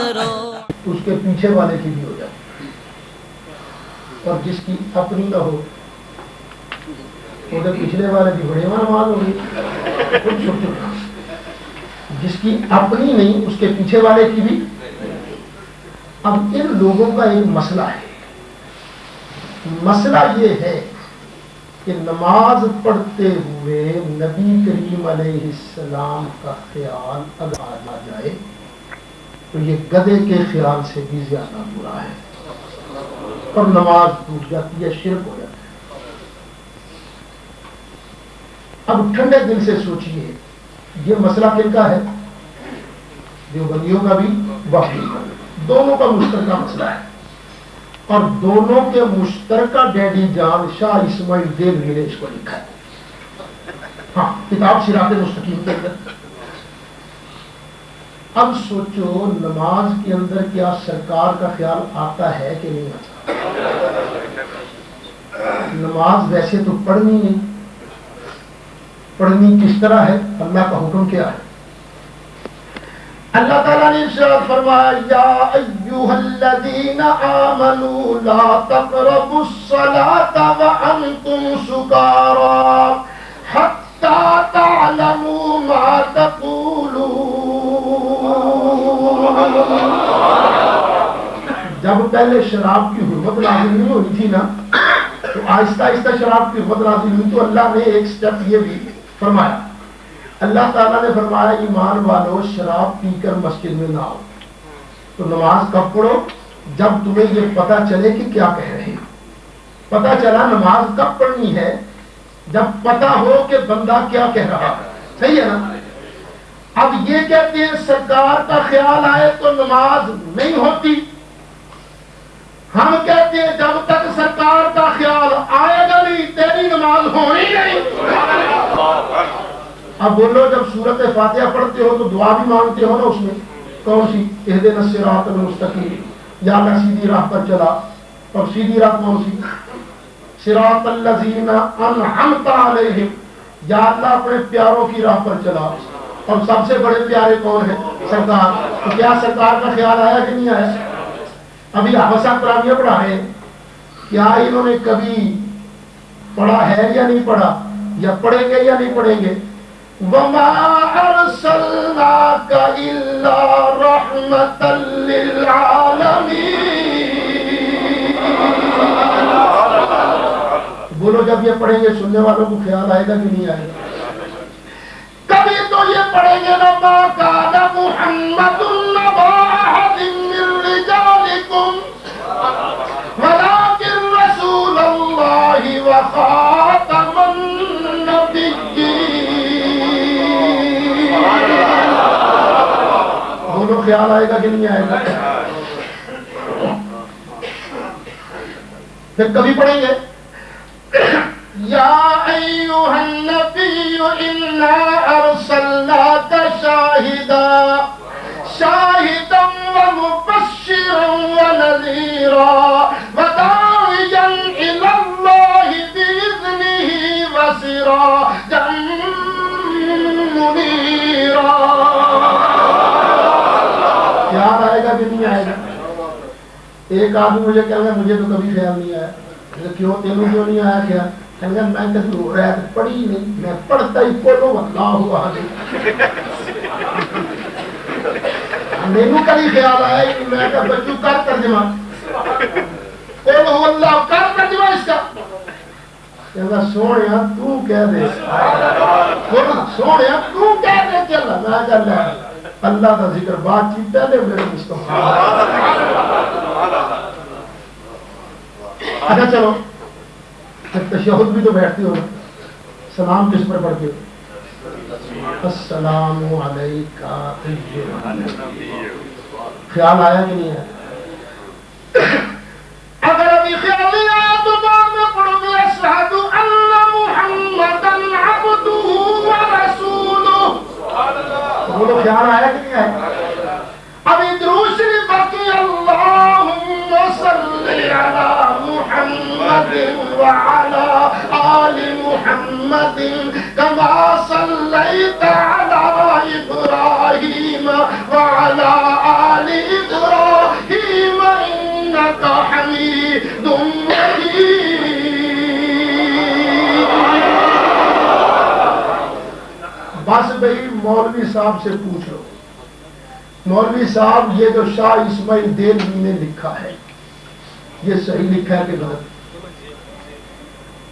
اس کے پیچھے والے کی بھی ہو جائے، اور جس کی اپنی نہ ہو وہ پچھلے والے کی بڑی نماز ہوگی، جس کی اپنی نہیں اس کے پیچھے والے کی بھی۔ اب ان لوگوں کا ایک مسئلہ ہے، مسئلہ یہ ہے کہ نماز پڑھتے ہوئے نبی کریم علیہ السلام کا خیال اگر آ جائے تو یہ گدھے کے خیال سے بھی زیادہ برا ہے، اور نماز ٹوٹ جاتی ہے، شرک ہو جاتا ہے۔ اب ٹھنڈے دل سے سوچئے، یہ مسئلہ کن کا ہے؟ دیوبندیوں کا بھی، وہابیوں کا بھی، دونوں کا مشترکہ مسئلہ ہے، اور دونوں کے مشترکہ ڈیڈی جان شاہ اسماعیل دیلوی نے اس کو لکھا ہے، ہاں، کتاب صراط مستقیم کے اندر۔ اب سوچو نماز کے اندر کیا سرکار کا خیال آتا ہے کہ نہیں آتا؟ نماز ویسے تو پڑھنی نہیں، پڑھنی کس طرح ہے؟ اللہ کا حکم کیا ہے؟ اللہ تعالیٰ نے ارشاد فرمایا یا ایھا الذین آمنوا لا تقربوا الصلاة وانتم سکارى حتى تعلموا ما تقولون۔ جب پہلے شراب کی حرمت نازل نہیں ہوئی تھی نا، تو آہستہ آہستہ شراب کی حرمت نازل ہوئی، تو اللہ نے ایک سٹیپ یہ بھی فرمایا، اللہ تعالیٰ نے فرمایا ایمان والو شراب پی کر مسجد میں نہ آؤ، تو نماز کب پڑھو؟ جب تمہیں یہ پتا چلے کہ کیا کہہ رہے ہیں۔ پتا چلا نماز کب پڑھنی ہے؟ جب پتا ہو کہ بندہ کیا کہہ رہا ہے، صحیح ہے نا؟ اب یہ کہتے ہیں سرکار کا خیال آئے تو نماز نہیں ہوتی، ہم کہتے ہیں جب تک سرکار کا خیال آئے گا نہیں تیری نماز ہونی نہیں۔ اب بولو جب سورت فاتحہ پڑھتے ہو تو دعا بھی مانگتے ہو نا، اس میں کون سی؟ اہدنا الصراط المستقیم، یا اللہ سیدھی راہ پر چلا، اور سیدھی راہ کون سی؟ صراط الذین انعمت علیہم، یا اللہ اپنے پیاروں کی راہ پر چلا، اور سب سے بڑے پیارے کون ہیں؟ سرکار۔ تو کیا سرکار کا خیال آیا کہ نہیں آیا؟ ابھی حفصہ تراویح پڑھا ہے، کیا انہوں نے کبھی پڑھا ہے یا نہیں پڑھا؟ یا پڑھیں گے یا نہیں پڑھیں گے؟ وَمَا أَرْسَلْنَاكَ إِلَّا رَحْمَةً لِلْعَالَمِينَ۔ بولو جب یہ پڑھیں گے سننے والوں کو خیال آئے گا کہ نہیں آئے گا؟ کبھی تو یہ پڑھیں گے وَمَا كَانَ مُحَمَّدٌ أَبَا أَحَدٍ مِّن رِّجَالِكُمْ وَلَٰكِن رَّسُولَ اللَّهِ وَخَاتَمَ النَّبِيِّينَ۔ بولو خیال آئے گا کہ نہیں آئے گا؟ پھر کبھی پڑھیں گے یا ایھا النبی انا ارسلناک شاہدا ومبشرا ونذیرا وداعیا الی اللہ باذنہ وسراجا منیرا۔ خیال آئے گا کہ نہیں آئے گا؟ ایک آدمی مجھے کہہ گا مجھے تو کبھی خیال نہیں آیا، کیوں تینوں کیوں نہیں آیا خیال؟ کہہ گا میں کبھی رات پڑھی نہیں، میں پڑھتا ہی قل اللہ احد، مینوں کبھی خیال آیا ہی نہیں۔ میں کہا بچوں کر ترجمہ، قل اللہ کر ترجمہ اس کا۔ کہہ گا سونیا تو کہہ دے، سونیا تو کہہ دے چل۔ میں کہا اللہ کا ذکر بات چیت پہلے میرے مصطفیٰ۔ اچھا چلو تشہد بھی تو بیٹھتی ہو، سلام کس پر پڑھتے ہو؟ السلام علیکہ ایھا النبی۔ خیال آیا کہ نہیں آیا؟ اگر ابھی خیال نہیں آیا تو بعد میں پڑھو گے اشہد ان محمدا عبدہ ورسولہ۔ بولو خیال آیا کہ نہیں آیا؟ ابھی درود شریف باقی، اللہم صلی علی محمد وعلی آل محمد کما صلیت علی ابراہیم وعلی آل ابراہیم بھائی مولوی صاحب سے پوچھ لو، مولوی صاحب یہ جو شاہ اسماعیل دہلوی نے لکھا ہے یہ صحیح لکھا ہے کہ غلط؟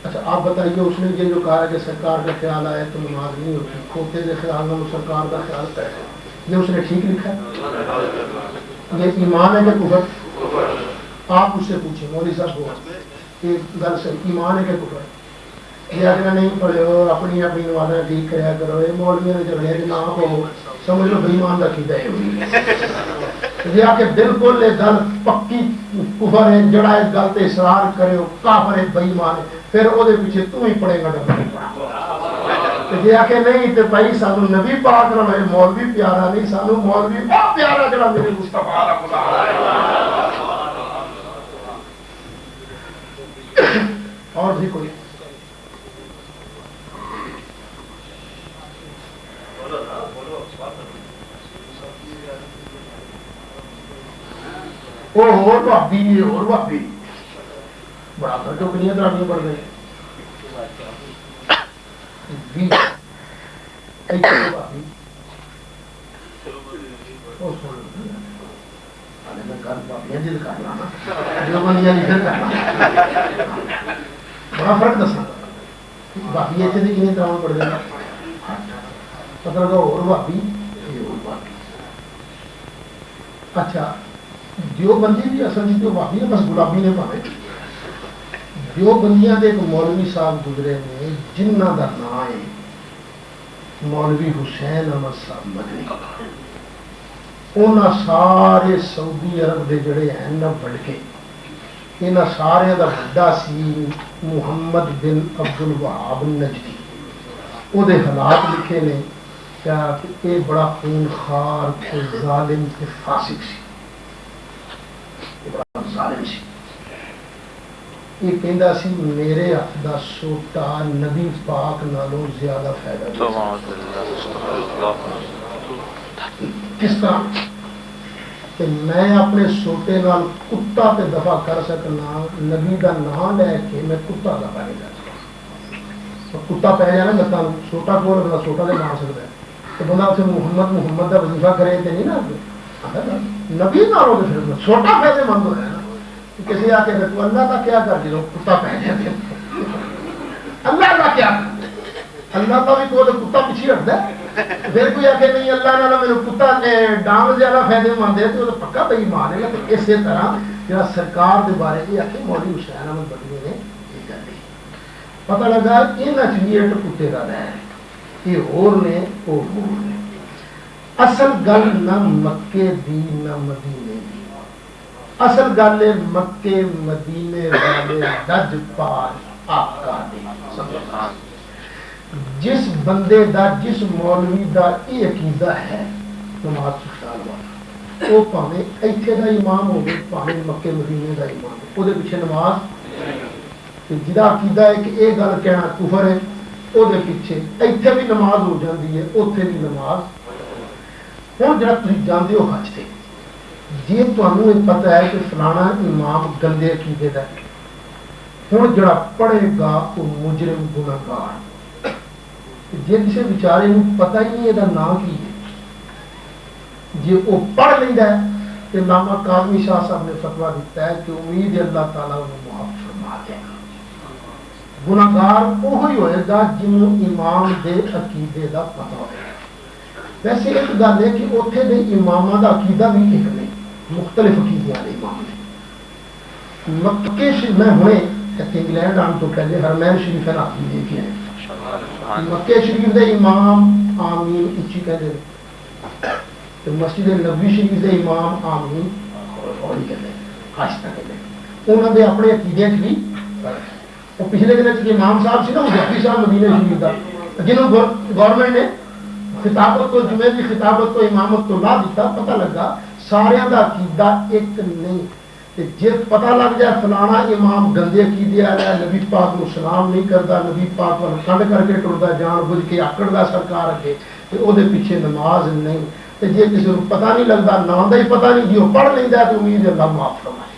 اچھا آپ بتائیے، اس نے یہ جو کہا ہے کہ سرکار کا خیال آئے تو نماز نہیں ہوتی، کھوتے کے خیال میں سرکار کا خیال ہے، یہ اس نے ٹھیک لکھا ہے؟ یہ ایمان ہے کہ کفر؟ آپ اس سے پوچھیں مولوی صاحب کو ایک گل سے، ایمان ہے کہ کفر؟ یہ اگر نہیں پڑھے ہو اپنی اپنی نمازیں ٹھیک کریا کرو، یہ مولویوں نے جھگڑے کے نہ ہو، سمجھ لو بے ایمان کا عقیدہ ہے یہ کہ بالکل یہ گل پکی کفر ہے، جڑا اس گل تے اصرار کرے ہو کافر ہے، بے ایمان ہے، پھر وہ پیچھے تو ہی پڑے گا ڈبل جی آ کے نہیں تو بھائی سانو نبی پاک نہ ہوئے مولوی پیارا نہیں، سانو مولوی بہت پیارا جڑا میرے مصطفیٰ دا خدا اور بھی کوئی اور بھابی اور بھابی بڑا کر جو کنیا طرح نہیں پڑ گئے بڑا فرق دسا بھابی اتنے کی کنیا طرح پڑ گئے پتہ لگا اور بھابی اچھا دیوبندی بھی اصل جو بھابی ہے بس گلابی نے پاوے دیوبندیاں دے ایک مولوی صاحب گزرے نے جنہ دا نام ہے مولوی حسین احمد صاحب مدنی، انہاں سارے سعودی عرب دے جڑے ہیں نا بڑھ کے انہاں سارے دا بڑا سی محمد بن عبد الوہاب نجدی، وہ دے حالات لکھے نے کیا کہ یہ بڑا خون خار ظالم تے فاسق سی، بڑا ظالم سی، یہ کہندا سی میرے ہاتھ دا سوٹا نبی پاک نالوں زیادہ فائدہ کس طرح کہ میں اپنے سوٹے نال کتا تے دفع کر سکنا، نبی دا نام لے کے میں کتا دفع نہیں کر سکتا، کتا پہ جانا لتاں سوٹا کو رکھنا سوٹا دے مار سکتا ہے تو بندہ اسے محمد دا وظیفہ کرے تے نہیں نا نبی نالوں کے پھر چھوٹا فائدے مند ہو جائے نا، کسی آ کے تو اللہ کا کیا کر دو کتا پہ جاتے اللہ کا کیا کر، اللہ کا بھی تو کتا پیچھے رکھتا ہے، پھر کوئی آ کے نہیں اللہ نہ میرے کتا ڈانگ زیادہ فائدے مند ہے تو پکا بھائی مانے گا۔ تو اسی طرح جہاں سرکار کے بارے یہ آخر مولوی حسین احمد بدوی نے یہ کر دی، پتہ لگا یہاں چیٹ کتے کا رہ یہ ہور نے وہ ہور نے، اصل گل نہ مکے دی نہ مدینے دی، اصل گل ہے مکے مدینے والے دج پاش آقا دی، جس بندے دا جس مولوی دا یہ عقیدہ ہے نماز خیال والا وہ پاویں ایتھے دا امام ہوگی پاویں مکے مدینے دا امام ہو دے پیچھے نماز، جہاں عقیدہ ہے کہ یہ گل کہنا کفر ہے وہ پیچھے ایتھے بھی نماز ہو جاتی ہے اوتھے بھی نماز۔ ہوں جہاں تھی جانتے ہو حج سے جی تمہیں یہ پتا ہے کہ فلانا امام گندے عقیدے کا ہے، ہوں جڑا پڑھے گا وہ مجرم گناہگار، جی کسی بیچارے کو پتہ ہی نہیں یہ نام کی ہے جی وہ پڑھ لینا ہے تو علامہ کاظمی شاہ صاحب نے فتویٰ دیتا ہے کہ امید اللہ تعالیٰ انہوں معاف فرما دے گا، گناہگار وہی ہوئے گا جنہوں امام دے عقیدے کا پتہ ہوئے گا۔ ویسے ایک گل ہے کہ اتنے دے اماموں کا عقیدہ بھی ایک نہیں، مختلف عقیدے والے امام نے۔ مکے میں ہوئے انگلینڈ آنے تو پہلے حرمین شریف حاضری دے کے آئے، مکے شریف دے امام آمین اچھی کہتے ہیں، تو مسجد نبوی شریف دے امام آمین ہولی کہتے ہیں، آہستہ کہتے ہیں، انہوں نے اپنے عقیدے بھی وہ پچھلے دن امام صاحب سے نا مجفری صاحب مدینہ شریف کا جنہوں گورنمنٹ نے خطابت کو جمعے کی خطابت کو امامت کو لا دیتا، پتہ لگا سارے کا عقیدہ ایک نہیں، جی پتہ لگ جائے فلانا امام گندے عقیدے آ رہا ہے، نبی پاک کو سلام نہیں کرتا، نبی پاک کو کنڈ کر کے ٹرتا، جان بوجھ کے آکڑتا سرکار اگے، تو وہ پیچھے نماز نہیں، تو جی کسی کو پتہ نہیں لگتا نام کا ہی پتہ نہیں جی وہ پڑھ لینا تو امید اللہ معاف فرمائے۔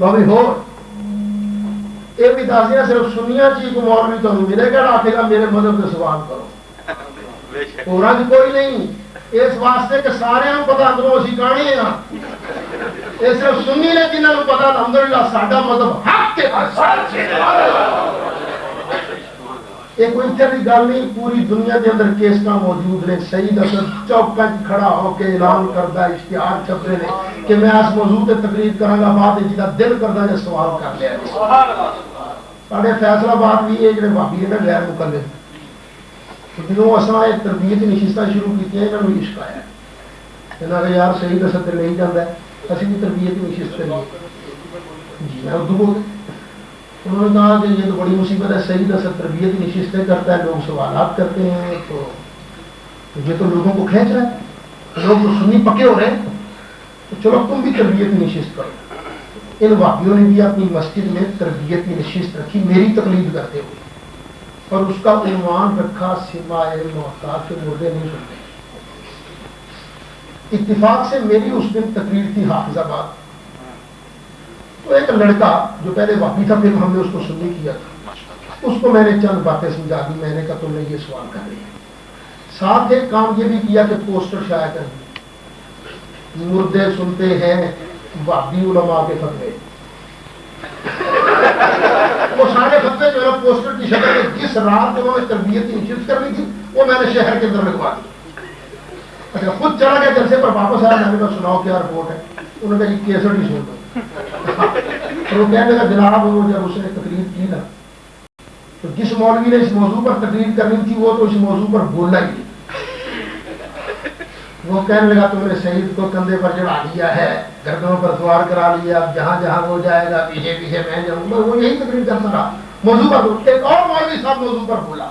بھی ہو یہ بھی دس دیا صرف سنیا چی کو مولوی تمہیں ملے گا آخے گا میرے مذہب سے سوال کرو اور کوئی نہیں اس واسطے کہ سارے پتا اندروں اسی کہانی ہاں یہ صرف سنی نے جنہوں نے پتا الحمدللہ ساڈا مذہب حق کے یہ کوئی اتنے کی گل نہیں پوری دنیا کے اندر کیسٹ موجود نے سید اسد چوکا کھڑا ہو کے اعلان کرتا اشتہار چھپتے ہیں کہ میں اس موضوع پہ تقریر کروں گا بعد جہاں دل کرتا ہے سوال کر لیا سارے فیصلہ باد بھی یہ جڑے بابی نے غیر مقلد جنہوں اصل یہ تربیت نشستہ شروع کی یہاں عشق آیا یہاں کہ یار سید اسد نہیں جانا ہے اسی بھی تربیت نشست کریے جی میں اردو بول انہوں نے کہا کہ یہ تو بڑی مصیبت ہے سید اسد تربیت نشستیں کرتا ہے لوگ سوالات کرتے ہیں تو یہ تو لوگوں کو کھینچ رہا ہے لوگ تو سنی پکے ہو رہے ہیں تو چلو تم بھی تربیت نشست کرو ان واقعوں نے بھی اپنی مسجد میں تربیت کی نشست رکھی میری تقلید کرتے ہوئے اور اس کا عنوان رکھا سوائے محتاج کے مردے نہیں سنتے اتفاق سے میری اس دن تقریر تھی حافظ آباد تو ایک لڑکا جو پہلے واقعی تھا پھر ہم نے اس کو سنی کیا تھا اس کو میں نے چند باتیں سمجھا دی میں نے کہا تم نے یہ سوال کر لیا ساتھ ایک کام یہ بھی کیا کہ پوسٹر شائع کر دی مردے سنتے ہیں وہابی علماء کے فتوے وہ سارے فتوے جو ہے پوسٹر کی شکل میں جس رات انہوں نے تربیت کی نشست کرنی تھی وہ میں نے شہر کے اندر لگوا دی اچھا خود چلا گیا جلسے پر واپس آیا میں نے کہا سناؤ کیا رپورٹ ہے انہوں نے کہا یہ کیسٹ ہی سن دو اور وہ کہنے لگا جناب وہ جب اس نے تقریر کی نا تو جس مولوی نے اس موضوع پر تقریر کرنی تھی وہ تو اس موضوع پر بولا ہی نہیں وہ کہنے لگا تم نے سعید کو کندھے پر چڑھا لیا ہے گردنوں پر سوار کرا لیا اب جہاں جہاں وہ جائے گا پیچھے پیچھے میں جاؤں گا وہ یہی تقریر کرتا رہا موضوع پر ایک اور مولوی صاحب موضوع پر بولا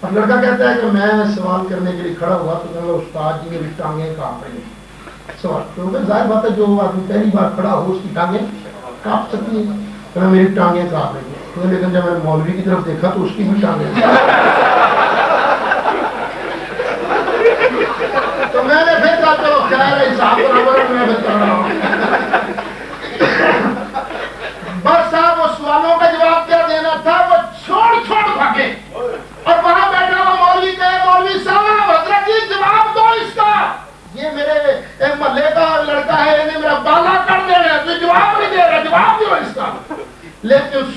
اور لڑکا کہتا ہے کہ میں سوال کرنے کے لیے کھڑا ہوا تو میں استاد جی میری ٹانگیں کانپ رہی ہیں سوال کیونکہ ظاہر بات ہے جو آدمی پہلی بار کھڑا ہو اس کی ٹانگیں کانپ سکتی ہیں تو میری ٹانگیں کانپ رہی ہیں لیکن جب میں نے مولوی کی طرف دیکھا تو اس کی بھی ٹانگیں تو میں نے پھر کہا چلو خیر ہے حساب برابر میں پھر کر رہا ہوں بس صاحب وہ سوالوں کا جواب کیا دینا تھا وہ چھوڑ بھاگے اور وہاں بیٹھا ہوا مولوی کہے مولوی صاحب حضرت جی جواب دو اس کا یہ میرے محلے کا لڑکا ہے انہیں میرا بالا کر دے رہا ہے تو جواب نہیں دے رہا جواب دو اس کا لیکن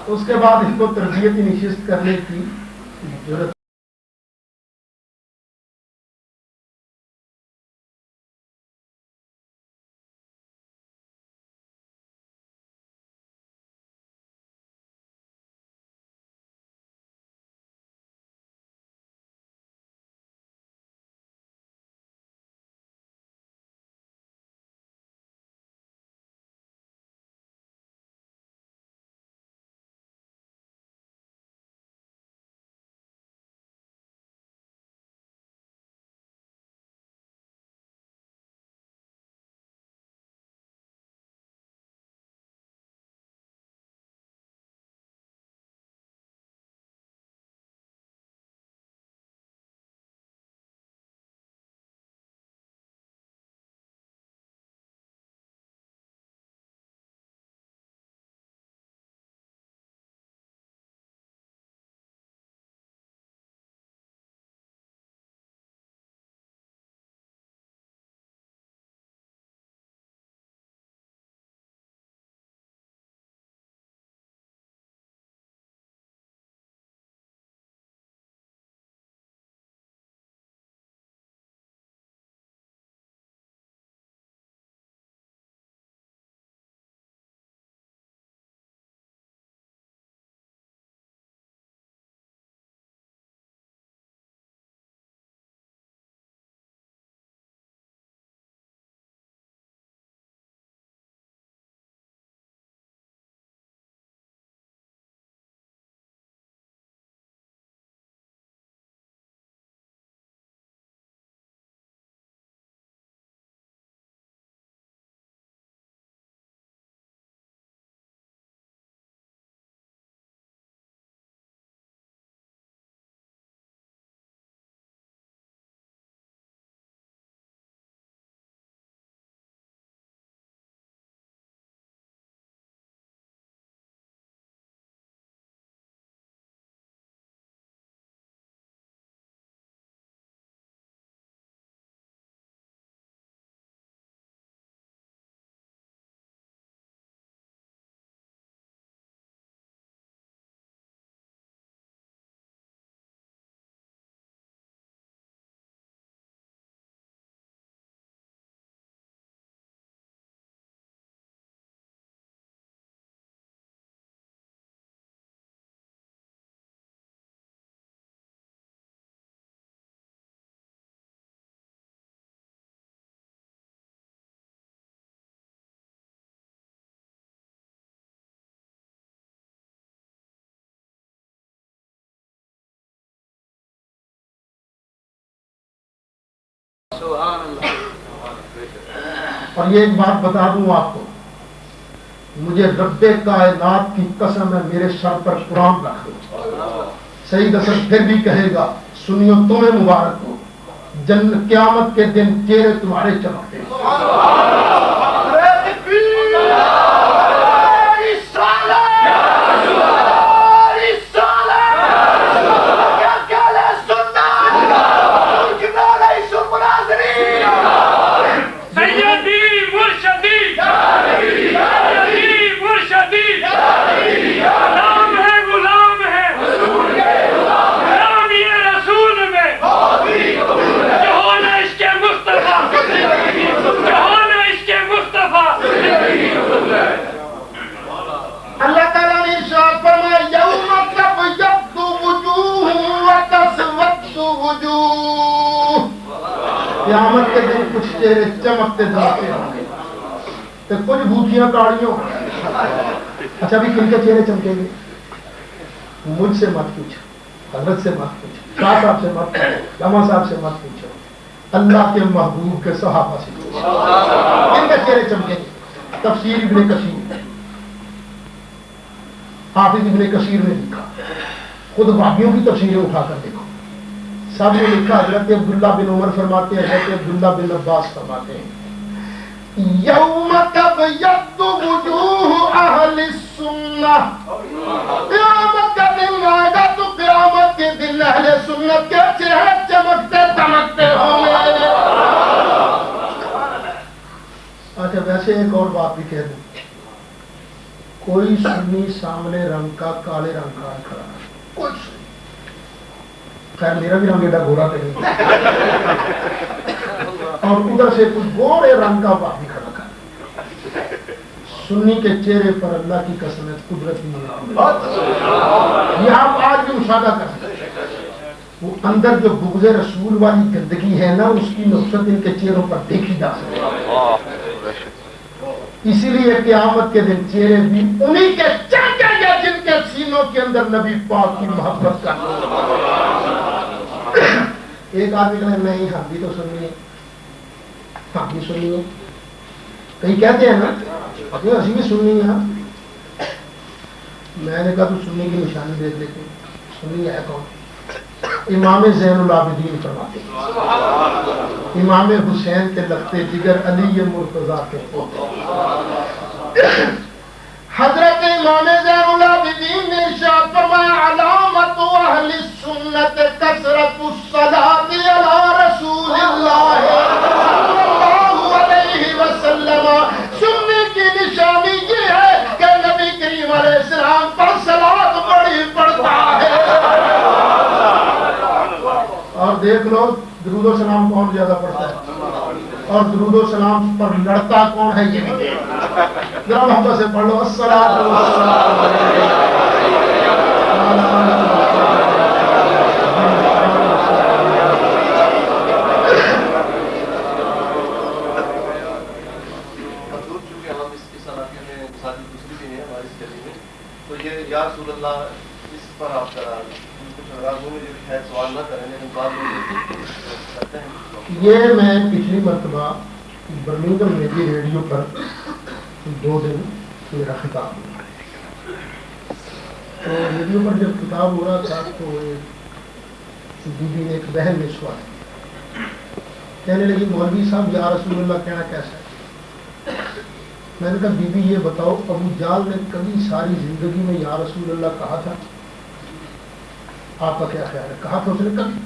اس کے بعد اس کو تربیت نشست کرنے کی ضرورت اور یہ ایک بات بتا دوں آپ کو، مجھے رب کائنات کی قسم ہے میرے سر پر قرآن رکھ دو، سعید اسد پھر بھی کہے گا سنیو تمہیں مبارک ہو، قیامت کے دن چہرے تمہارے چمکتے ہیں۔ اللہ تعالیٰ نے ارشاد فرمایا یوم تبیض وجوہ وتسود وجوہ، قیامت کے دن کچھ چہرے چمکتے دمکتے ہوں گے تو کچھ بھوتیاں کاڑیوں۔ اچھا بھی کن کے چہرے چمکیں گے؟ مجھ سے مت پوچھو، حضرت سے مت پوچھو، شاہ صاحب سے مت پوچھو، لما صاحب سے مت پوچھو، اللہ کے محبوب کے صحابہ سے پوچھو کن کے چہرے چمکیں گے۔ تفسیر ابن کثیر، حافظ ابن کثیر نے لکھا، خود وہابیوں کی تفسیریں اٹھا کر دیکھو، سب نے لکھا۔ حضرت عبداللہ بن عمر فرماتے ہیں، حضرت عبداللہ بن عباس فرماتے ہیں یوم تبیض وجوہ اہل السنہ، قیامت کا دن آئے گا تو قیامت کے دن اہل سنت کے چہرے چمکتے دمکتے ہوں گے۔ اچھا ویسے ایک اور بات بھی کہہ دوں، کوئی سنی سامنے رنگ کا کالے رنگ کا کھڑا ہے، کوئی سنی، خیر میرا بھی رنگ ایڈا گورا نہیں، اور ادھر سے کچھ گورے رنگ کا بات بھی کھڑا کر، سنی کے چہرے پر اللہ کی قسم ہے قدرت نہیں ہے۔ یہ آپ آج بھی مشاہدہ کر سکتے ہیں، وہ اندر جو بغض رسول والی گندگی ہے نا، اس کی نفرت ان کے چہروں پر دیکھی جا سکتی ہے۔ اسی لیے قیامت کے دن چہرے بھی انہی کے چمکیں گے جن کے سینوں کے اندر نبی پاک کی محبت کا ایک آدمی کہنے میں ہی ہم بھی تو سنیے، ہم بھی سنیے، کئی کہتے ہیں نا اسی بھی سننی ہے۔ میں نے کہا تو سننے کی نشانی دیکھ لیتے، سننی ہے کون؟ امام زین العابدین فرماتے ہیں، امام حسین کے لختے جگر علی مرتضیٰ کے پوتے حضرت امام زین العابدین نے ارشاد فرمایا علامت اہل السنت کثرت الصلاۃ علی رسول اللہ صلی اللہ علیہ وسلم، سننے کی نشانی یہ ہے کہ نبی کریم علیہ السلام پر صلاۃ بڑی پڑتا ہے۔ اور دیکھ لو درود و سلام کون زیادہ پڑھتا ہے اور درود و سلام پر لڑتا کون ہے، یہ بھی دیکھ ذرا محبت سے پڑھ لو الصلاۃ والسلام تو یہ یا رسول اللہ اس پر آپ کا سوال نہ کریں لیکن بعد کرتے ہیں۔ یہ میں پچھلی مرتبہ برمنگھم میں بھی ریڈیو پر 2 دن میرا خطاب ہوا، تو ریڈیو پر جب خطاب ہو رہا تھا تو بی بی نے ایک بہن میں سوال کہنے لگی مولوی صاحب یا رسول اللہ کہنا کیسا ہے؟ میں نے کہا بی بی یہ بتاؤ ابو جال نے کبھی ساری زندگی میں یا رسول اللہ کہا تھا؟ آپ کا کیا خیال ہے؟ کہا تھا اس نے کبھی؟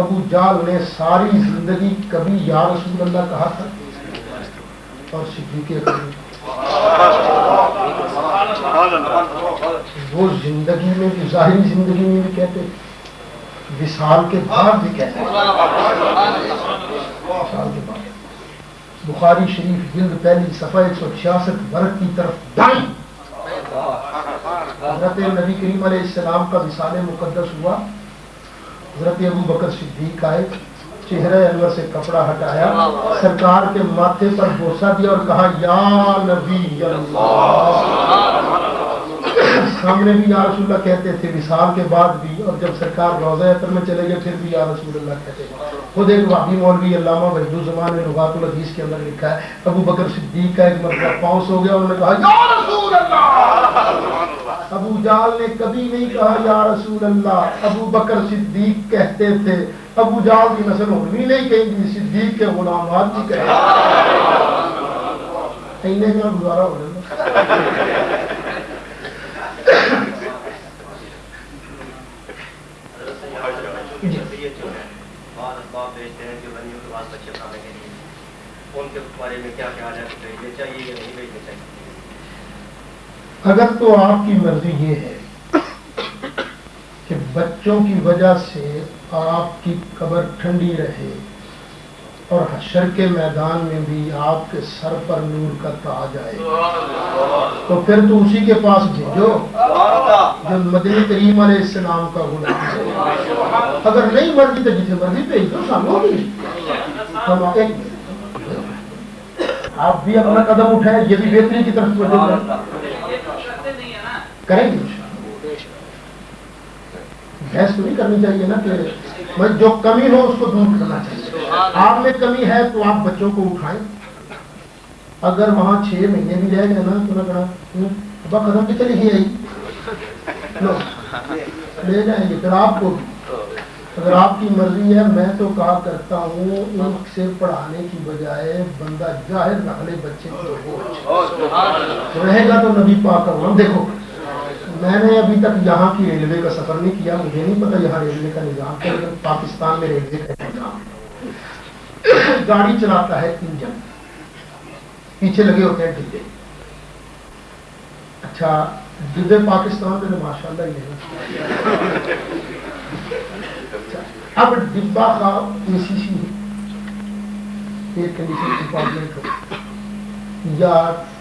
ابو جال نے ساری زندگی کبھی یا رسول اللہ کہا تھا؟ اور صدیق اکبر وہ زندگی میں بھی، ظاہری زندگی میں بھی کہتے، وصال کے بعد بھی کہتے، وصال کے بعد۔ بخاری شریف جلد پہلی صفحہ 166 ورق کی طرف دائیں، حضرت نبی کریم علیہ السلام کا وصال مقدس ہوا، حضرت ابو بکر صدیق آئے، چہرہ انور سے کپڑا ہٹایا، سرکار کے ماتھے پر بوسہ دیا اور کہا یا نبی اللہ۔ سامنے بھی یا رسول اللہ کہتے تھے، وصال کے بعد بھی، اور جب سرکار روضہ اطہر میں چلے گئے پھر بھی یا رسول اللہ کہتے ہیں۔ خود ایک وہابی مولوی علامہ بہجوزمان نے لغات الحدیث کے اندر لکھا ہے، ابو بکر صدیق کا ایک مرتبہ پاؤں سو گیا، انہوں نے کہا یا رسول اللہ۔ ابو جہل نے کبھی نہیں کہا یا رسول اللہ، ابو بکر صدیق کہتے تھے۔ ابو جہل کی نسل ہونی نہیں کہیں گی، صدیق کے غلامات بھی کہیں کا گزارا ہو جائے۔ اگر تو آپ کی مرضی یہ ہے کہ بچوں کی وجہ سے آپ کی قبر ٹھنڈی رہے اور حشر کے میدان میں بھی آپ کے سر پر نور کا تاج آئے، تو پھر تو اسی کے پاس بھیجو جو مدنی کریم علیہ السلام کا غلام ہے۔ اگر نہیں مرضی تو جسے مرضی بھیج دو، سامنے بھی ہم آپ بھی اپنا قدم اٹھائیں، یہ بھی بہتری کی طرف توجہ کریں گے۔ بحث تو نہیں کرنی چاہیے نا کہ جو کمی ہو اس کو دور کرنا چاہیے۔ آپ میں کمی ہے تو آپ بچوں کو اٹھائیں، اگر وہاں 6 مہینے بھی رہ گئے نا تو نہ کہنا ابا قدم کی چلی ہی آئی لے جائیں گے۔ پھر آپ کو اگر آپ کی مرضی ہے، میں تو کہا کرتا ہوں ان سے پڑھانے کی بجائے بندہ ظاہر رکھ لے بچے کو، رہے گا تو نبی پاک کا۔ دیکھو میں نے ابھی تک یہاں کی ریلوے کا سفر نہیں کیا، مجھے نہیں پتا یہاں ریلوے کا نظام کیا، لیکن پاکستان میں ریلوے کا نظام گاڑی چلاتا ہے انجن، پیچھے لگے ہوتے ہیں ڈبے۔ اچھا ڈبے پاکستان میں تو ماشاء اللہ ہی ہے۔ اب ڈبا کا ACC ایئر کنڈیشن ڈپارٹمنٹ ہو یا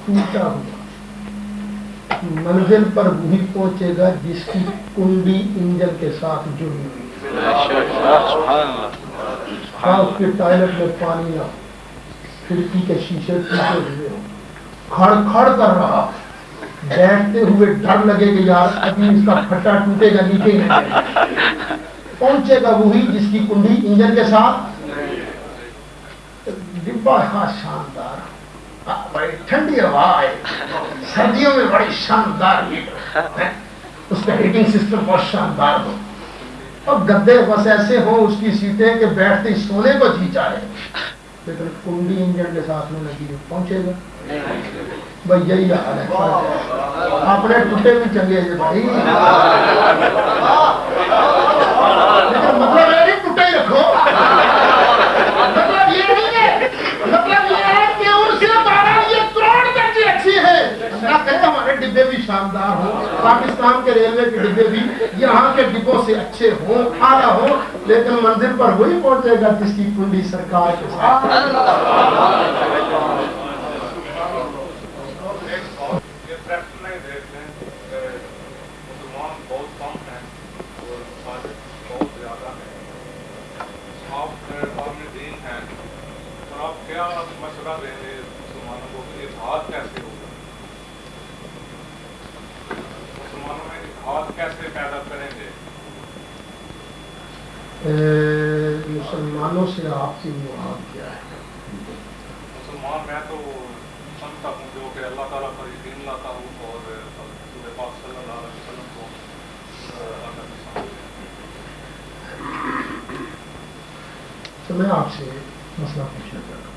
ٹوٹا ہوا، منزل پر وہی پہنچے گا جس کی کنڈی انجن کے ساتھ جڑی ہوئی، اس کے ٹائلٹ میں پانی نہ ہو، کھڑکی کے شیشے ٹوٹے ہوئے ہو، کھڑ کھڑ کر رہا، بیٹھتے ہوئے ڈر لگے کہ یار ابھی اس کا پھٹا ٹوٹے گا نیچے نہیں، پہنچے گا وہی جس کی کنڈی انجن کے ساتھ۔ ڈبا شاندار، بڑی ٹھنڈی ہوا ہے، سردیوں میں بڑی شاندار ہیٹر، اس کا ہیٹنگ سسٹم بہت شاندار ہو، اور گدے بس ایسے ہوں اس کی سیٹیں کہ بیٹھتے ہی سونے کو جی چاہے، لیکن کنڈی انجن کے ساتھ میں لگی ہے، پہنچے گا بھائی یہی حال ہے۔ اپنے ٹوٹے بھی چنگے ہیں بھائی، لیکن مطلب یہ نہیں ٹوٹے ہی رکھو، مطلب یہ نہیں ہے، مطلب یہ ہے کہ ان سے 12 کروڑ درجے اچھی ہے۔ اللہ کہتا ہمارے ڈبے بھی شاندار ہوں، پاکستان کے ریلوے کے ڈبے بھی یہاں کے ڈبوں سے اچھے ہوں، اعلیٰ ہوں، لیکن منزل پر وہی پہنچے گا جس کی کنڈی سرکار کے ساتھ۔ مسلمانوں سے آپ کی مراد کیا ہے؟ مسلمان میں تو سمجھتا ہوں جو کہ اللہ تعالیٰ پر یقین لاتا ہوں اور رسول پاک صلی اللہ علیہ وسلم کو تو میں آپ سے مسئلہ پوچھنا چاہتا ہوں۔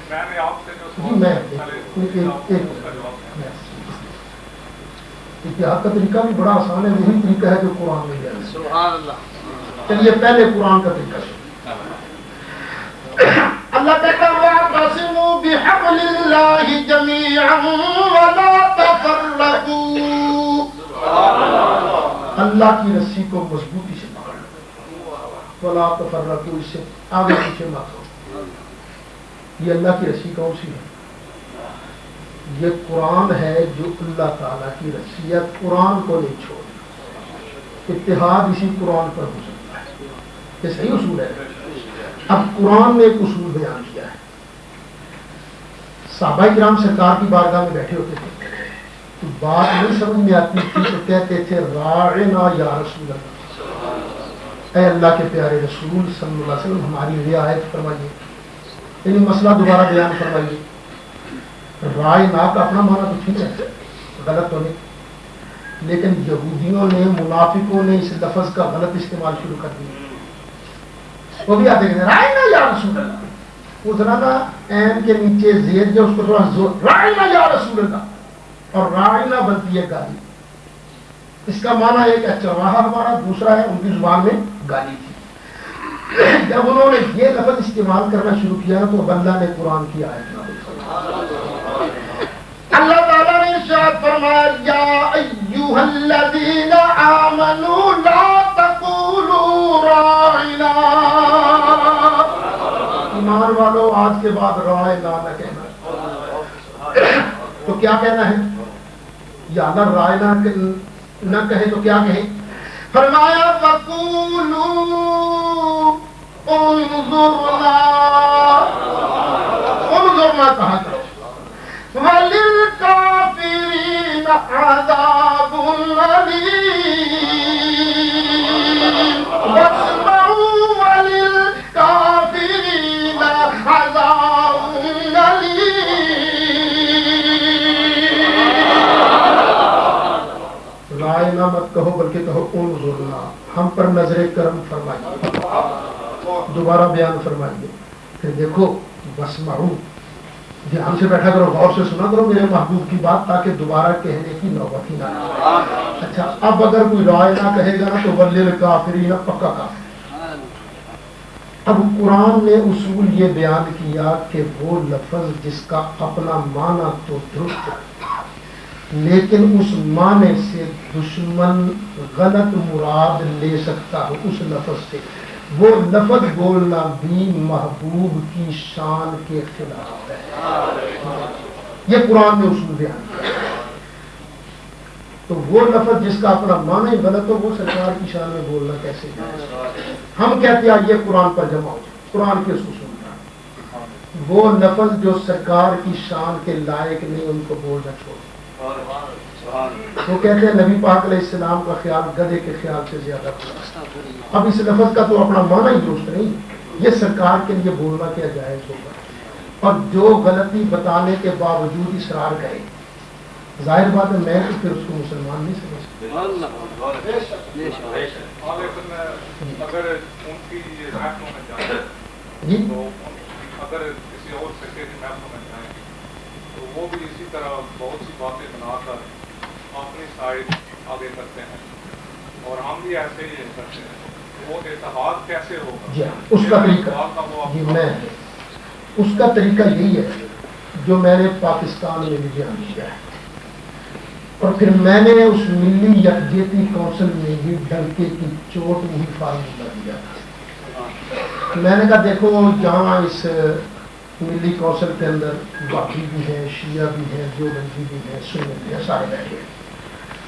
میں نے آپ سے جو اتحاد کا طریقہ بھی بڑا آسان ہے، وہی طریقہ ہے جو قرآن میں ہے۔ سبحان اللہ۔ چلیے پہلے قرآن کا طریقہ سنیں۔ اللہ کہتا ہے وَاعْتَصِمُوا بِحَبْلِ اللَّهِ جَمِيعًا وَلَا تَفَرَّقُوا، اللہ کی رسی کو مضبوطی سے پکڑ لو، وَلَا تَفَرَّقُوا، اس سے آگے پیچھے مت ہو۔ یہ اللہ کی رسی کون سی ہے؟ یہ قرآن ہے جو اللہ تعالیٰ کی رسی ہے، قرآن کو نہیں چھوڑ، اتحاد اسی قرآن پر ہو سکتا ہے، یہ صحیح اصول ہے۔ اب قرآن نے ایک اصول بیان کیا ہے، صحابہ کرام سرکار کی بارگاہ میں بیٹھے ہوتے تھے، تو بات نہیں سمجھ میں آتی تھی تو کہتے تھے راعنا یا رسول اللہ، اے اللہ کے پیارے رسول صلی اللہ علیہ وسلم ہماری رعایت فرمائیے، یعنی مسئلہ دوبارہ بیان فرمائیے۔ راعنا کا اپنا معنی تو ٹھیک ہے، غلط تو نہیں، لیکن یہودیوں نے منافقوں نے اس لفظ کا غلط استعمال شروع کر دیا۔ وہ بھی آتے ہیں راعنا یا رسول اللہ، وہ ذرا نا عین کے نیچے زیر جو اس کو تھوڑا زور، راعنا یا رسول اللہ، اور راعنا بنتی ہے گالی۔ اس کا معنی ایک ہے چرواہا ہمارا، دوسرا ہے ان کی زبان میں گالی تھی۔ جب انہوں نے یہ لفظ استعمال کرنا شروع کیا تو اللہ نے قرآن کی آیت نازل فرمائی۔ اللہ تعالیٰ نے ارشاد فرمایا یا ایھا الذین آمنوا لا تقولوا راعنا، ایمان والو آج کے بعد راعنا نہ کہنا۔ تو کیا کہنا ہے؟ یا اللہ راعنا نہ کہے تو کیا کہے؟ فرمایا وَقُولُوا انظرنا کہا کرو، وَلِلْكَافِرِينَ عَذَابٌ أَلِيمٌ، وَاسْمَعُوا وَلِلْكَافِرِينَ عَذَابٌ أَلِيمٌ۔ رائنا مت کہو بلکہ کہو انظرنا، ہم پر نظر کرم فرمائیے، دوبارہ بیان فرمائیے۔ پھر دیکھو واسمعوا، دھیان سے بیٹھا کرو، غور سے سنا کرو میرے محبوب کی بات، تاکہ دوبارہ کہنے کی نوبت ہی نہ آئے۔ اچھا اب اگر کوئی رائے نہ کہے گا نا تو وللکافرین پکا کافر۔ اب قرآن نے اصول یہ بیان کیا کہ وہ لفظ جس کا اپنا معنی تو درست ہے لیکن اس معنی سے دشمن غلط مراد لے سکتا ہو اس لفظ سے، وہ لفظ بولنا بھی محبوب کی شان کے خلاف ہے۔ یہ قرآن نے اصول بیان کیا۔ تو وہ لفظ جس کا اپنا معنی غلط ہو وہ سرکار کی شان میں بولنا کیسے ہے؟ ہم کہتے ہیں یہ قرآن پر جمع ہو جائے، قرآن کے اصول سنتا ہے، وہ لفظ جو سرکار کی شان کے لائق نہیں ان کو بولنا چھوڑ۔ وہ کہتے ہیں نبی پاک علیہ السلام کا خیال گدھے کے خیال سے زیادہ تھا۔ اب اس لفظ کا تو اپنا معنی ہی درست نہیں، یہ سرکار کے لیے بولنا کیا جائز ہوگا؟ اور جو غلطی بتانے کے باوجود اصرار کرے، ظاہر بات ہے میں تو پھر اس کو مسلمان نہیں سمجھ سکتا۔ اگر ان کی محفلوں میں جائیں جی تو اگر کسی اور فرقے کی محفلوں میں جائیں تو وہ بھی اسی طرح بہت سی باتیں بنا کر اپنی سائڈ آگے کرتے ہیں، اور ہم بھی ایسے ہی کرتے ہیں۔ وہ اتحاد کیسے ہوگا؟ جی اس کا طریقہ جی میں اس کا طریقہ یہی ہے جو میں نے پاکستان میں بھی بیان کیا ہے، اور پھر میں نے اس ملی یکجہتی کونسل میں بھی ڈنکے کی چوٹ وہی فارمولہ دیا تھا۔ میں نے کہا دیکھو جہاں اس ملی کونسل کے اندر باقی بھی ہیں، شیعہ بھی ہیں، دیوبندی بھی ہیں، سنی بھی ہیں، سارے بیٹھے ہیں،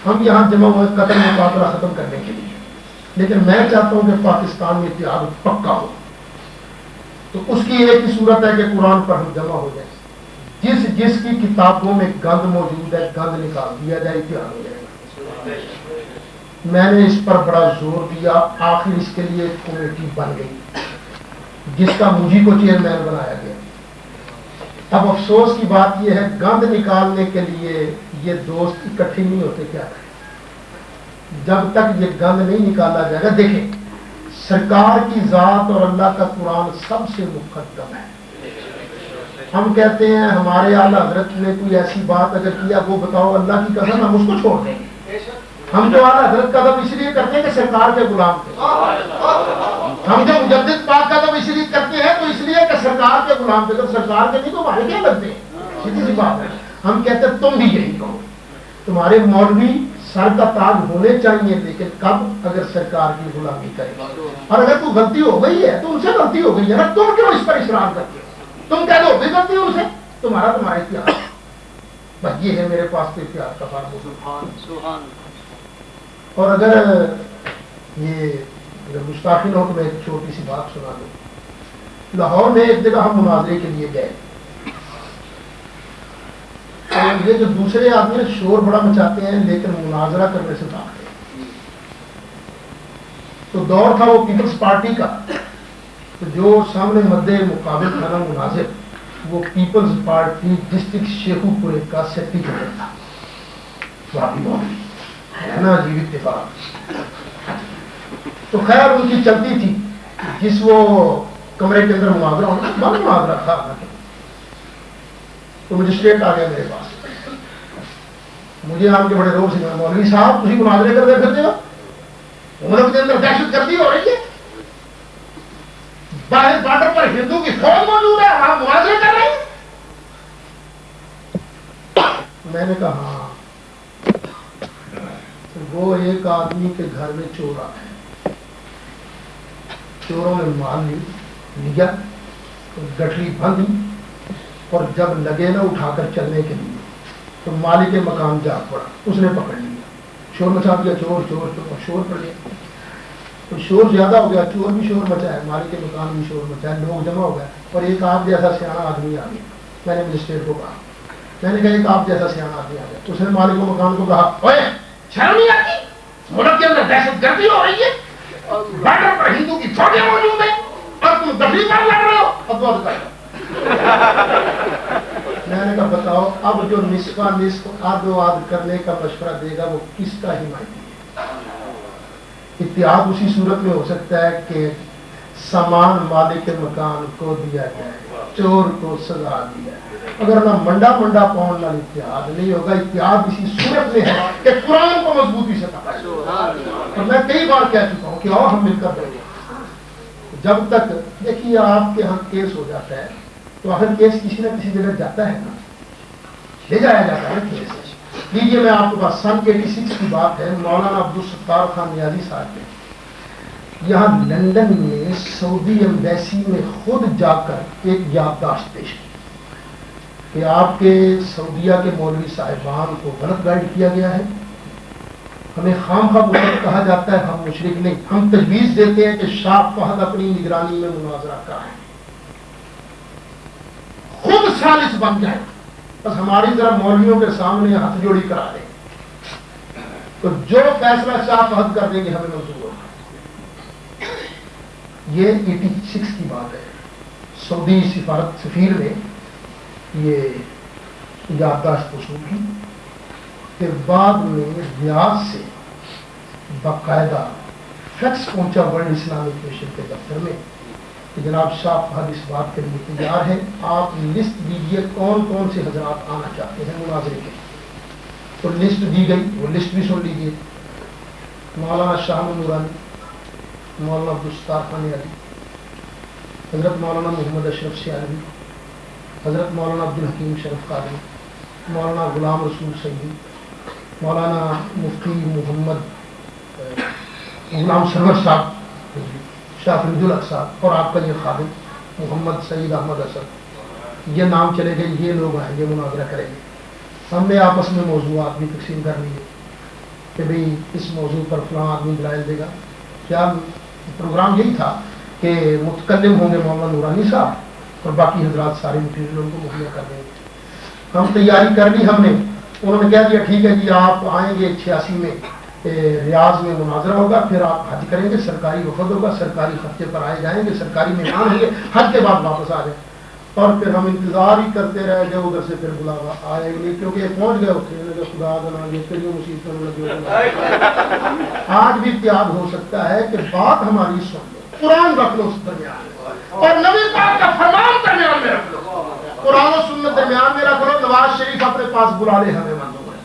ہم یہاں جمع ہوئے قتل مقابلہ ختم کرنے کے لیے، لیکن میں چاہتا ہوں کہ پاکستان میں اتحاد پکا ہو۔ تو اس کی ایک ہی صورت ہے کہ قرآن پر ہم جمع ہو جائیں، جس کی کتابوں میں گند موجود ہے گند نکال دیا جائے، اتحاد ہو جائے گا۔ میں نے اس پر بڑا زور دیا، آخر اس کے لیے ایک کمیٹی بن گئی جس کا مجھے کو چیئرمین بنایا گیا۔ اب افسوس کی بات یہ ہے گند نکالنے کے لیے یہ دوست اکٹھے نہیں ہوتے، کیا کریں؟ جب تک یہ گند نہیں نکالا جائے گا، دیکھیں سرکار کی ذات اور اللہ کا قرآن سب سے مقدم ہے۔ ہم کہتے ہیں ہمارے اعلیٰ حضرت نے کوئی ایسی بات اگر کیا وہ بتاؤ اللہ کی قسم ہم اس کو چھوڑ دیں گے۔ ہم جو اعلیٰ حضرت کا ادب اس لیے کرتے ہیں کہ سرکار کے غلام تھے، ہم جو مجدد پاک کا ادب اس لیے کرتے ہیں تو اس لیے کہ سرکار کے غلام تھے، جب سرکار کے نہیں تو ہمارے کیا لگتے ہیں؟ سیدھی سی بات ہے۔ ہم کہتے ہیں تم بھی یہی کہو، تمہارے مولوی سر کا تاج ہونے چاہیے، لیکن کب؟ اگر سرکار کی غلامی کرے، اور اگر تو غلطی ہو گئی ہے تو ان سے غلطی ہو گئی ہے نا، تم کیوں اس پر اصرار کرتے ہو؟ تم کہہ دو بھی غلطی ان سے، تمہارا اتحاد۔ بس یہ ہے میرے پاس تو اتحاد کا فارمولہ۔ اور اگر یہ گستاخی نہ ہو تو میں ایک چھوٹی سی بات سنا دوں۔ لاہور میں ایک جگہ ہم مناظرے کے لیے گئے، یہ جو دوسرے آدمی شور بڑا مچاتے ہیں لیکن مناظرہ کرنے سے بھاگتے ہیں. تو دور تھا وہ پیپلز پارٹی کا، تو جو سامنے مد مقابل تھا نا مناظر، وہ پیپلز پارٹی ڈسٹرکٹ شیخو پورے کا سیکریٹری تھا. ہے نا عجیب اتفاق. تو خیر ان کی چلتی تھی، جس وہ کمرے کے اندر مناظرہ ہونا بند مناظرہ تھا. تو مجسٹریٹ آ گیا میرے پاس، مجھے آن کے بڑے روب سے کہا مولوی صاحب تھی مناظرے کرتے پھرتے ہو، ملک کے اندر دہشت گردی ہو رہی ہے، باہر بارڈر پر ہندو کی فوج موجود ہے، آپ مناظرے کر رہے ہیں. میں نے کہا ہاں، وہ ایک آدمی کے گھر میں چور آئے، چوروں نے مال لیا، گٹری باندھی، اور جب لگے نا اٹھا کر چلنے کے لیے تو مالک مکان جا پڑا، اس نے پکڑ لیا، شور مچا دیا، چور چور چور، شور پڑ گیا. تو شور زیادہ ہو گیا، چور بھی شور مچایا، مالک مکان بھی شور مچایا، لوگ جمع ہو گئے، اور ایک آپ جیسا سیاح آدمی آ گیا. میں نے مجسٹریٹ کو کہا، میں نے کہا ایک آپ جیسا سیاح آدمی آ گیا. اس نے مالک مکان کو کہا اوے شرم نہیں آتی، ملک کے اندر دہشت گردی ہو رہی ہے، بارڈر پر ہندو کی فوجیں موجود ہیں اور تم دفلی پر لڑ رہے ہو. ادوار کا میں نے کہا بتاؤ اب جو نصف نصف آدھ و آدھ کرنے کا مشورہ دے گا وہ کس کا حمایتی ہے؟ اتحاد اسی صورت میں ہو سکتا ہے کہ سامان مالک مکان کو دیا جائے، چور کو سزا دیا جائے. اگر نہ منڈا منڈا پاؤنڈ نہ اتحاد نہیں ہوگا. اتحاد اسی صورت میں ہے کہ قرآن کو مضبوطی سے پکڑیں. اور میں کئی بار کہہ چکا ہوں کہ آؤ ہم مل کر رہیں. جب تک دیکھیے آپ کے ہاں کیس ہو جاتا ہے تو آخر کیس کسی نہ کسی جگہ جاتا ہے نا، لے جایا جاتا ہے کیس. لیجیے میں آپ کے پاس سن 86 کی بات ہے. مولانا عبدالستار خان نیازی صاحب نے یہاں لندن میں سعودی ایمبیسی میں خود جا کر ایک یادداشت پیش کی کہ آپ کے سعودیہ کے مولوی صاحبان کو غلط گائیڈ کیا گیا ہے، ہمیں خام خواہ مشرک کہا جاتا ہے، ہم مشرک نہیں، ہم تجویز دیتے ہیں کہ شاہ فہد اپنی نگرانی میں مناظرہ کرائیں، خود ثالث بن جائیں، بس ہماری ذرا مولویوں کے سامنے ہاتھ جوڑی کرا دیں، تو جو فیصلہ شاہ فہد کر دیں گے ہمیں منظور ہوگا. یہ 86 کی بات ہے. سعودی سفارت سفیر نے یہ یادداشت وصول کی. پھر بعد میں ریاض سے باقاعدہ فیکس پہنچا ورلڈ اسلامک مشن کے دفتر میں کہ جناب شاہ فہد اس بات کے لیے تیار ہے، آپ لسٹ دیجیے کون کون سے حضرات آنا چاہتے ہیں مناظرے کے. تو لسٹ دی گئی، وہ لسٹ بھی سن لیجیے. مولانا شاہ نورانی، مولانا عبدالستار خان نیازی، حضرت مولانا محمد اشرف سیالوی، حضرت مولانا عبدالحکیم شرف قادری، مولانا غلام رسول سیدی، مولانا مفتی محمد غلام سرور صاحب، شاہ فرید الحق صاحب، اور آپ کا یہ خادم محمد سعید احمد اسد. یہ نام چلے گئے، یہ لوگ آئیں گے مناظرہ کریں گے. ہم نے آپس میں موضوعات بھی تقسیم کر لیے کہ بھئی اس موضوع پر فلاں آدمی دلائل دے گا. کیا پروگرام یہی تھا کہ متکلم ہوں گے مولانا نورانی صاحب اور باقی حضرات سارے مٹیریل ان کو مہیا کر دیں گے. ہم تیاری کر لی ہم نے. انہوں نے کہہ دیا ٹھیک ہے جی آپ آئیں گے 86 میں ریاض میں مناظرہ ہوگا، پھر آپ حج کریں گے، سرکاری وفد ہوگا، سرکاری خرچے پر آئے جائیں گے، سرکاری مہمان ہوں گے، حج کے بعد واپس آ جائیں. اور پھر ہم انتظار ہی کرتے رہ گئے، ادھر سے پھر بلاوا آئے گی نہیں کیونکہ پہنچ گئے اتنے خدا بنا یہ کریوں مصیبتوں میں لگے. آج بھی اتحاد ہو سکتا ہے کہ بات ہماری سن لو، قرآن رکھ لو اس درمیان اور نبی پاک کا فرمان درمیان میں رکھ لو، قرآن و سنت درمیان میں رکھ لو. نواز شریف اپنے پاس بلا لے ہمیں منظور ہے.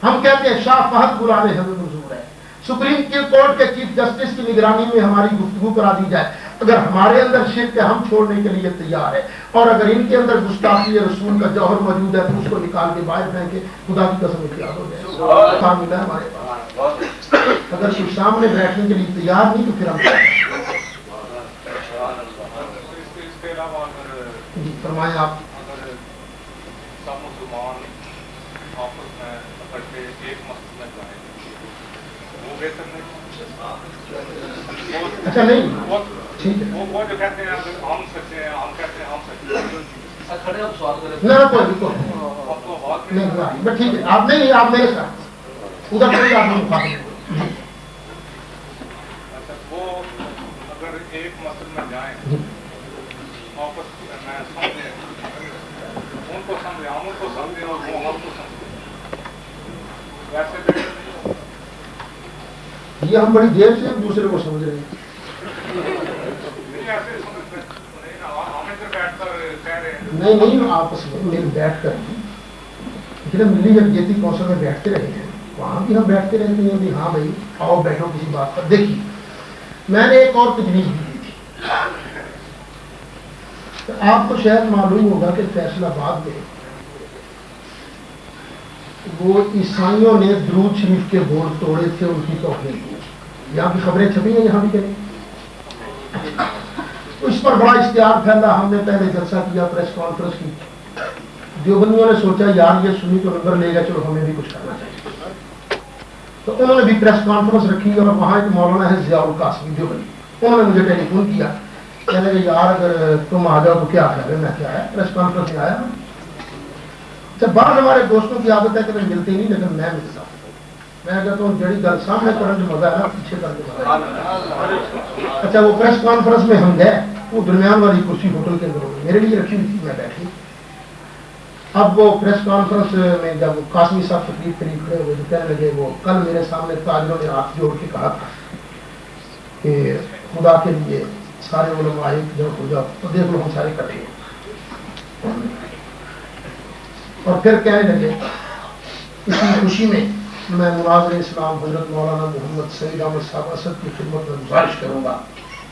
ہم کہتے ہیں شاہ فہد بلا لے ہمیں منظور ہے. سپریم کورٹ کے چیف جسٹس کی نگرانی میں ہماری گفتگو کرا دی جائے. اگر ہمارے اندر شرک ہے ہم چھوڑنے کے لیے تیار ہے، اور اگر ان کے اندر گستاخی رسول کا جوہر موجود ہے تو اس کو نکال کے باہر پھینکے. خدا کی قسم اتحاد ہو جائے. ملا ہے ہمارے پاس. اگر کوئی سامنے بیٹھنے کے لیے تیار نہیں تو پھر ہم جی فرمائیں آپ. اگر سب مسلمان آپس میں اکٹھے ایک مسجد میں جائیں وہ بہتر نہیں؟ اچھا نہیں ٹھیک ہے. وہ جو کہتے ہیں ہم سچے ہیں، ہم کہتے ہیں ہم سچے ہیں، کھڑے آپ سوال کریں نہ کوئی نہیں آپ کو بات نہیں بس ٹھیک ہے آپ نہیں آپ میرے ساتھ ادھر کوئی آپ نہیں مخاطب اچھا وہ اگر ایک مسجد میں جائیں آپس میں سمجھیں ان کو سمجھیں ہم ان کو سمجھیں اور وہ ہم کو سمجھیں ویسے بہتر نہیں ہوگا یہ ہم بڑی دیر سے ایک دوسرے کو سمجھ رہے ہیں نہیں ایسے سمجھ نہیں نا ہم ادھر بیٹھ کر کہہ رہے ہیں نہیں آپس میں میرے بیٹھ کر لیکن ملی یکجہتی کونسل میں بیٹھتے رہے ہیں وہاں بھی ہم بیٹھتے رہتے ہیں کہ ہاں بھائی آؤ بیٹھو کسی بات پر دیکھیے میں نے ایک اور تجویز بھی دی تھی کہ آپ کو شاید معلوم ہوگا کہ فیصل آباد میں وہ عیسائیوں نے درود شریف کے بورڈ توڑے تھے ان کی توہین کی یہاں کی خبریں چھپی ہیں یہاں بھی کریں اس پر بڑا اشتہار پھیلا ہم نے پہلے جلسہ کیا پریس کانفرنس کی دیوبندیوں نے سوچا یار یہ سنی تو نمبر لے گا چلو ہمیں بھی کچھ کرنا چاہیے تو انہوں نے بھی پریس کانفرنس رکھی اور وہاں ایک مولانا ہے ضیاء القاسمی دیوبندی انہوں نے مجھے ٹیلی فون کیا کہنے کہ یار اگر تم آ جاؤ تو کیا خیال ہے میں کیا ہے پریس کانفرنس میں آیا جب بعض ہمارے دوستوں کی عادت ہے کہ ملتے نہیں لیکن میں ملتا ہوں میں کہتا ہوں جڑی گل سامنے کرنے جو مزہ ہے نا پیچھے کرنے مزہ ہے اچھا وہ پریس کانفرنس میں ہم گئے وہ درمیان والی کرسی ہوٹل کے اندر ہوگی میرے لیے رکھی ہوئی تھی میں بیٹھی اب وہ پریس کانفرنس میں جب قاسمی صاحب تقریب کھڑے ہوئے تو کہنے لگے وہ کل میرے سامنے تاجروں نے ہاتھ جوڑ کے کہا تھا کہ خدا کے لیے سارے علماء ایک جگہ ہو جاؤ تو دیکھ لو ہم سارے اکٹھے ہیں اور پھر کہنے لگے اسی خوشی میں میں مناظر اسلام حضرت مولانا محمد سعید احمد صاحب اسد کی خدمت میں گزارش کروں گا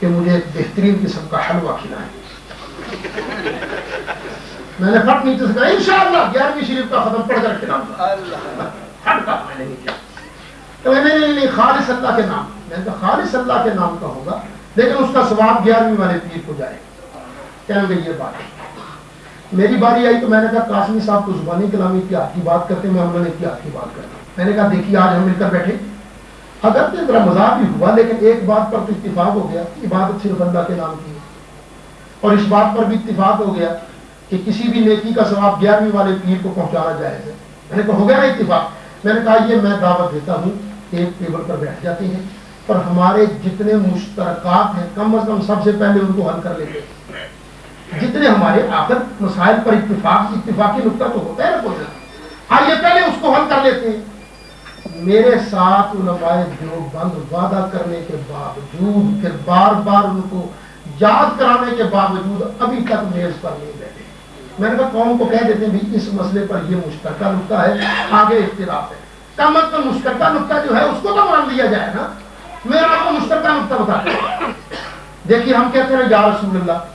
کہ مجھے ایک بہترین قسم کا حلوہ کھلائیں میں نے پھٹ نیچے سے کہا انشاءاللہ 11ویں شریف کا ختم پڑھ کر کھلاؤں گا پھٹ کا میں نے نہیں کیا تو میں نے خالص اللہ کے نام میں نے کہا خالص اللہ کے نام کا ہوگا لیکن اس کا ثواب 11ویں والے پیر کو جائے کہنے لگے یہ بات ہے میری باری آئی تو میں نے کہا قاسمی صاحب تو زبانی کلامی اتحاد کی بات کرتے میں ہم نے اتحاد کی بات کرتا میں نے کہا دیکھیے آج ہم مل کر بیٹھے اگر تو ذرا مذاق بھی ہوا لیکن ایک بات پر تو اتفاق ہو گیا عبادت صرف اللہ کے نام کی ہے اور اس بات پر بھی اتفاق ہو گیا کہ کسی بھی نیکی کا ثواب 11ویں والے پیر کو پہنچانا جائز ہے میں نے کہا ہو گیا نا اتفاق میں نے کہا یہ میں دعوت دیتا ہوں ایک ٹیبل پر بیٹھ جاتے ہیں اور ہمارے جتنے مشترکات ہیں کم از کم سب سے پہلے ان کو حل کر لیتے ہیں جتنے ہمارے آخر مسائل پر اتفاقی نقطہ تو ہوتا ہے نا کوئی آئیے پہلے اس کو حل کر لیتے ہیں میرے ساتھ علماء دیوبند وعدہ کرنے کے باوجود پھر بار بار ان کو یاد کرانے کے باوجود ابھی تک میز پر نہیں بیٹھے میں نے کہا قوم کو کہہ دیتے ہیں بھی اس مسئلے پر یہ مشترکہ نقطہ ہے آگے اختلاف ہے کم از کم مشترکہ نقطہ جو ہے اس کو تو مان لیا جائے نا میں آپ کو مشترکہ نقطہ بتا دوں دیکھیے ہم کہتے ہیں یا رسول اللہ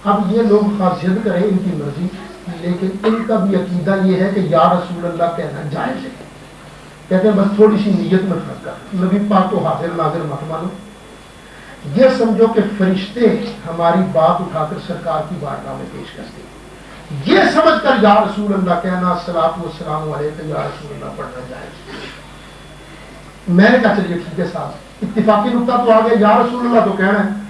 اب یہ لوگ خاص ضد کریں ان کی مرضی لیکن ان کا بھی عقیدہ یہ ہے کہ یا رسول اللہ کہنا جائز ہے کہتے ہیں بس تھوڑی سی نیت میں فرق کر نبی پاک کو حاضر ناظر مت مانو یہ سمجھو کہ فرشتے ہماری بات اٹھا کر سرکار کی بارگاہ میں پیش کرتے ہیں یہ سمجھ کر یا رسول اللہ کہنا الصلوۃ والسلام علیک یا رسول اللہ پڑھنا جائز میں نے کہا چلیے ٹھیک ہے صاحب اتفاقی نقطہ تو آگے یا رسول اللہ تو کہنا ہے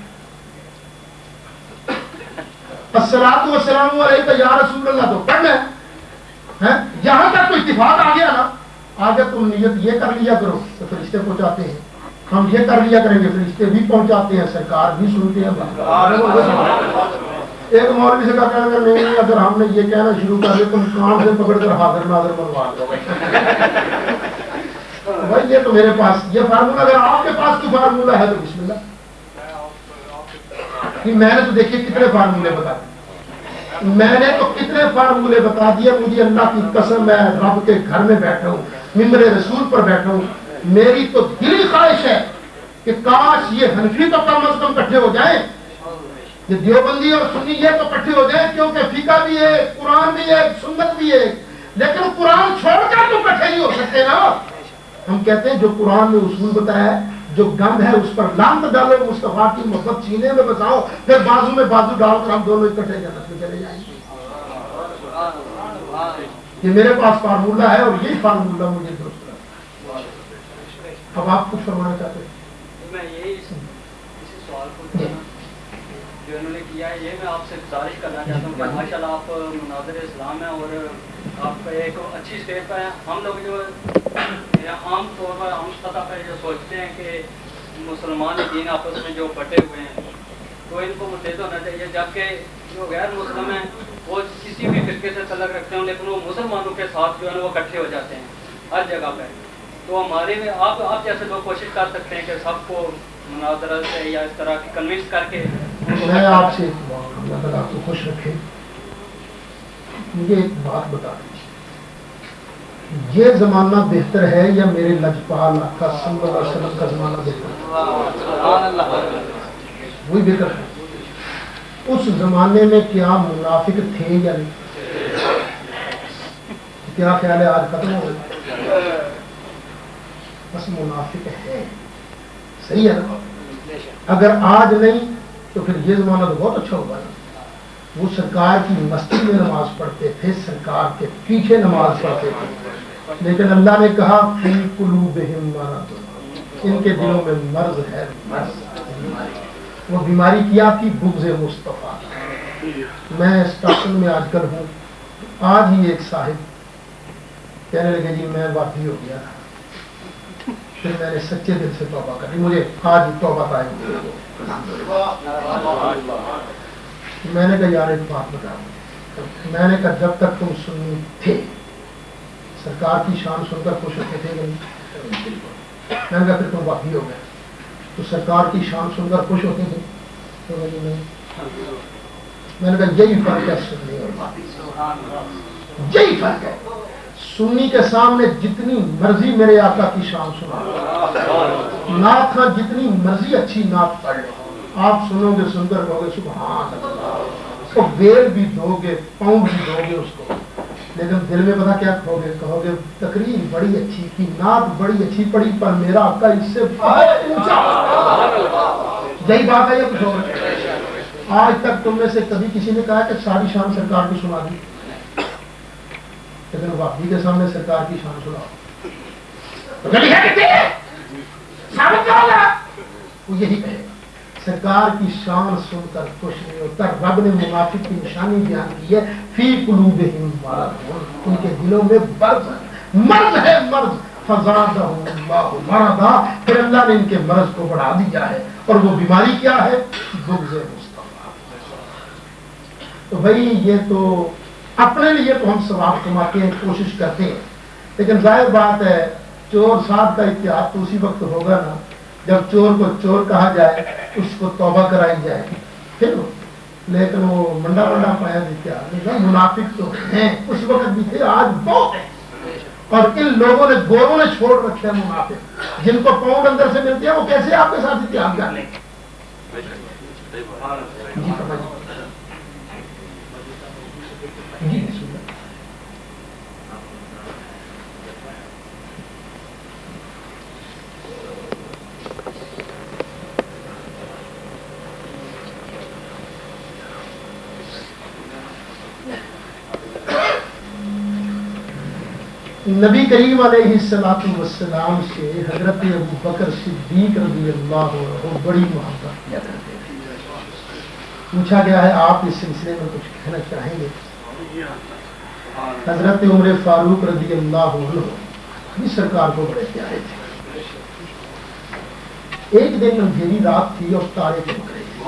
الصلوۃ والسلام علیک یا رسول اللہ تو پڑھنا ہے یہاں تک تو اتفاق آ گیا نا آگے تم نیت یہ کر لیا کرو تو فرشتے پہنچاتے ہیں ہم یہ کر لیا کریں گے فرشتے بھی پہنچاتے ہیں سرکار بھی سنتے ہیں ایک مولوی سے کہا کہ نہیں اگر ہم نے یہ کہنا شروع کر دیا تم کان سے پکڑ کر حاضر ناظر بنوا دو بھائی یہ تو میرے پاس یہ فارمولہ اگر آپ کے پاس کوئی فارمولہ ہے تو بسم اللہ میں نے تو دیکھیے کتنے فارمولے بتا دیے میں نے تو کتنے فارمولے بتا دیے مجھے اللہ کی قسم میں رب کے گھر میں بیٹھا ہوں ممبر رسول پر بیٹھا ہوں میری تو دلی خواہش ہے کہ کاش یہ حنفی تو کم از کم کٹھے ہو جائیں یہ دیوبندی اور سنی یہ تو کٹھے ہو جائیں کیونکہ فقہ بھی ہے قرآن بھی ہے سنت بھی ہے لیکن قرآن چھوڑ کر تو کٹھے نہیں ہو سکتے نا ہم کہتے ہیں جو قرآن میں اصول بتایا ہے جو گند ہے اس پر لعنت ڈالو مصطفیٰ کی محبت سینے میں بساؤ پھر بازو میں بازو ڈال کر ہم دونوں اکٹھے جنت میں چلے جائیں گے یہ میرے پاس فارمولہ ہے اور یہی فارمولہ مجھے درست ہے اب آپ کچھ فرمانا چاہتے ہیں میں یہی اسی سوال کو جو انہوں نے کیا ہے، یہ میں آپ سے گزارش کرنا چاہتا ہوں کہ ماشاء اللہ آپ مناظر اسلام ہیں اور آپ کا ایک اچھی اسٹیپ ہے. ہم لوگ جو عام طور پر عام سطح پہ جو سوچتے ہیں کہ مسلمان دین آپس میں جو بٹے ہوئے ہیں تو ان کو متحد ہونا چاہیے، جبکہ جو غیر مسلم ہیں وہ کسی بھی فرقے سے تعلق رکھتے ہیں لیکن وہ مسلمانوں کے ساتھ جو ہے وہ اکٹھے ہو جاتے ہیں ہر جگہ پہ. تو ہمارے میں آپ جیسے لوگ کوشش کر سکتے ہیں کہ سب کو مناظرہ سے یا اس طرح کی کنوینس کر کے. میں آپ سے اللہ تعالیٰ آپ کو خوش رکھے، مجھے ایک بات بتا دیجیے، یہ زمانہ بہتر ہے یا میرے لجپال آقا صلی اللہ علیہ وسلم کا زمانہ بہتر ہے؟ وہی بہتر ہے. اس زمانے میں کیا منافق تھے یا نہیں؟ کیا خیال ہے آج ختم ہو گئے؟ بس منافق ہے، صحیح ہے نا؟ اگر آج نہیں تو پھر یہ زمانہ تو بہت اچھا ہوگا نا. وہ سرکار کی مسجد میں نماز پڑھتے تھے، سرکار کے پیچھے نماز پڑھتے تھے، لیکن اللہ نے کہا فی قلوبہم مرض، ان کے دلوں میں مرض ہے. مرض وہ بیماری کیا تھی؟ بغض مصطفیٰ. میں اسٹاکن میں آج کل ہوں، آج ہی ایک صاحب کہنے لگے جی میں واقعی ہو گیا تھا، پھر میں نے سچے دل سے توبہ کری، مجھے آج ہی توبہ قائم کی. میں نے کہا یار ایک بات بتاؤ، میں نے کہا جب تک تم سنی تھے سرکار کی شان سن کر خوش ہوتے تھے نہیں؟ میں نے کہا پھر تم واقعی ہو گئے تو سرکار کی شان سن کر خوش ہوتے تھے تو نہیں؟ میں نے کہا یہی فرق ہے سنی اور واقعی، یہی فرق ہے. سنی کے سامنے جتنی مرضی میرے آقا کی شان سنا، نعت خاں جتنی مرضی اچھی نعت پڑھ لے، آپ سنو گے سن کر کہو گے سبحان اللہ، اس کو بیل بھی دو گے پاؤں بھی دو گے اس کو، لیکن دل میں پتا کیا کہو گے تقریر بڑی اچھی کی، نعت بڑی اچھی پڑی، پر میرا آقا اس سے بہت اونچا. یہی بات ہے یا کچھ اور؟ آج تک تم میں سے کبھی کسی نے کہا کہ ساری شان سرکار کی سنا دی، لیکن واقعی کے سامنے سرکار کی شان سناؤ وہ یہی کہے سرکار کی شان سن کر خوش نہیں ہوتا. رب نے منافق کی نشانی بیان کی ہے فی قلوبہم مرض، ان کے دلوں میں مرض ہے، مرض. فزادہم اللہ مرضا، پھر اللہ نے ان کے مرض کو بڑھا دیا ہے. اور وہ بیماری کیا ہے؟ بغض مصطفیٰ. تو بھائی یہ تو اپنے لیے تو ہم ثواب کماتے ہیں، کوشش کرتے ہیں، لیکن ظاہر بات ہے چور صاحب کا اتحاد تو اسی وقت ہوگا نا جب چور کو چور کہا جائے، اس کو توبہ کرائی جائے پھر. لیکن وہ منڈا پایا اتحاد نہیں. منافق تو ہیں، اس وقت بھی تھے، آج بہت ہیں. اور ان لوگوں نے گوروں نے چھوڑ رکھے ہیں منافق، جن کو پاؤں اندر سے ملتے ہیں وہ کیسے آپ کے ساتھ اتحاد کر لیں گے؟ جی نبی کریم علیہ السلام سے حضرت ابو بکر صدیق رضی اللہ عنہ بڑی محبت کیا کرتے تھے. پوچھا گیا ہے آپ اس سلسلے میں کچھ کہنا چاہیں گے؟ حضرت عمر فاروق رضی اللہ عنہ بھی سرکار کو بڑے پیارے تھے. ایک دن اندھیری رات تھی اور تارے چمک رہے تھے.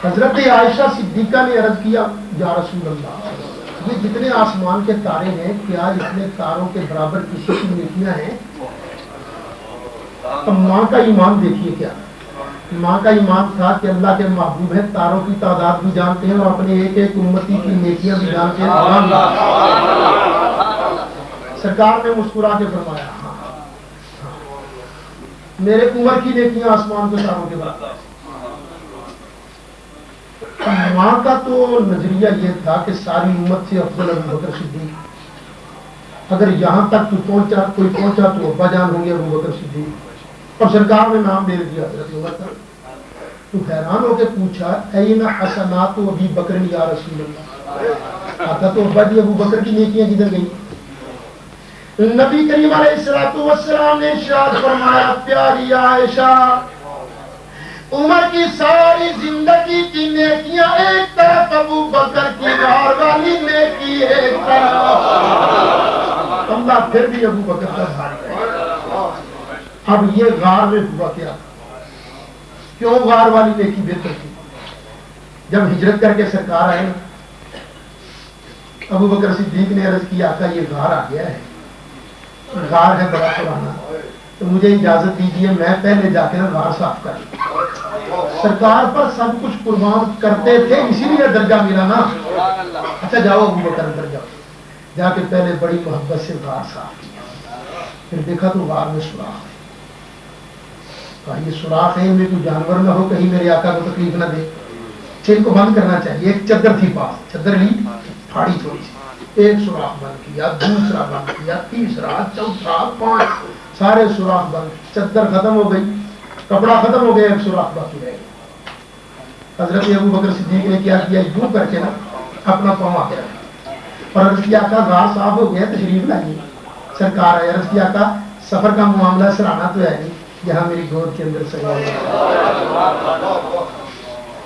حضرت عائشہ صدیقہ نے عرض کیا یا رسول اللہ، یہ جتنے آسمان کے تارے ہیں کیا اتنے تاروں کے برابر کسی کی نیکیاں ہیں؟ اب ماں کا ایمان دیکھیے کیا. ماں کا ایمان تھا کہ اللہ کے محبوب ہیں، تاروں کی تعداد بھی جانتے ہیں اور اپنے ایک ایک امتی کی نیکیاں بھی جانتے ہیں. سرکار نے مسکرا کے فرمایا ہاں میرے عمر کی نیکیاں آسمان کے تاروں کے برابر. ماں کا تو نظریہ یہ تھا کہ ساری امت سے افضل ابو بکر صدیق، اگر یہاں تک کوئی پہنچا تو ابا جان ہوں گے ابو بکر صدیق. اور سرکار نے نام دے دیا حضرت عمر کا. تو حیران ہو کے پوچھا این حسنات ابی بکر یا رسول اللہ، آتا تو ابا جی ابو بکر کی نیکیاں کدھر گئی؟ نبی کریم علیہ السلام نے ارشاد فرمایا پیاری عائشہ عمر کی ساری زندگی کی نیکیاں ایک طرف، ابو بکر کی غار والی نیکی ایک طرف. اللہ پھر بھی ابو بکر کا بھائی ہے. اب یہ غار میں ہوا کیا؟ کیوں غار والی نیکی بہتر تھی؟ جب ہجرت کر کے سرکار آئے نا، ابو بکر صدیق نے عرض کیا آقا یہ غار آ گیا ہے، غار ہے بڑا پرانا، تو مجھے اجازت دیجیے میں پہلے جا کے نا غار صاف کر لوں. سرکار پر سب کچھ قربان کرتے تھے اسی لیے درجہ ملا نا. اچھا جاؤ ابو بکر اندر جاؤ. جا کے پہلے بڑی محبت سے غار صاف کیا، پھر دیکھا تو غار میں سوراخ ہے. کہا یہ سوراخ ہے، ان میں کوئی جانور نہ ہو کہیں میرے آقا کو تکلیف نہ دے، ان کو بند کرنا چاہیے. ایک چادر تھی پاس، چادر لی پھاڑی تھوڑی سی، ایک سوراخ بند کیا، دوسرا بند کیا، تیسرا، چوتھا، پانچ، سارے سوراخ بند. چادر ختم ہو گئی، کپڑا ختم ہو گیا، ایک سوراخ باقی رہ گیا. حضرت ابو بکر صدیق نے کیا کیا، یوں کر کے نا اپنا پاؤں آگے رکھا اور عرض کیا آقا غار صاف ہو گیا، تشریف لائیے. سرکار آئے، عرض کیا آقا سفر کا معاملہ سرانا تو ہے نہیں، یہاں میری گود کے اندر سگن.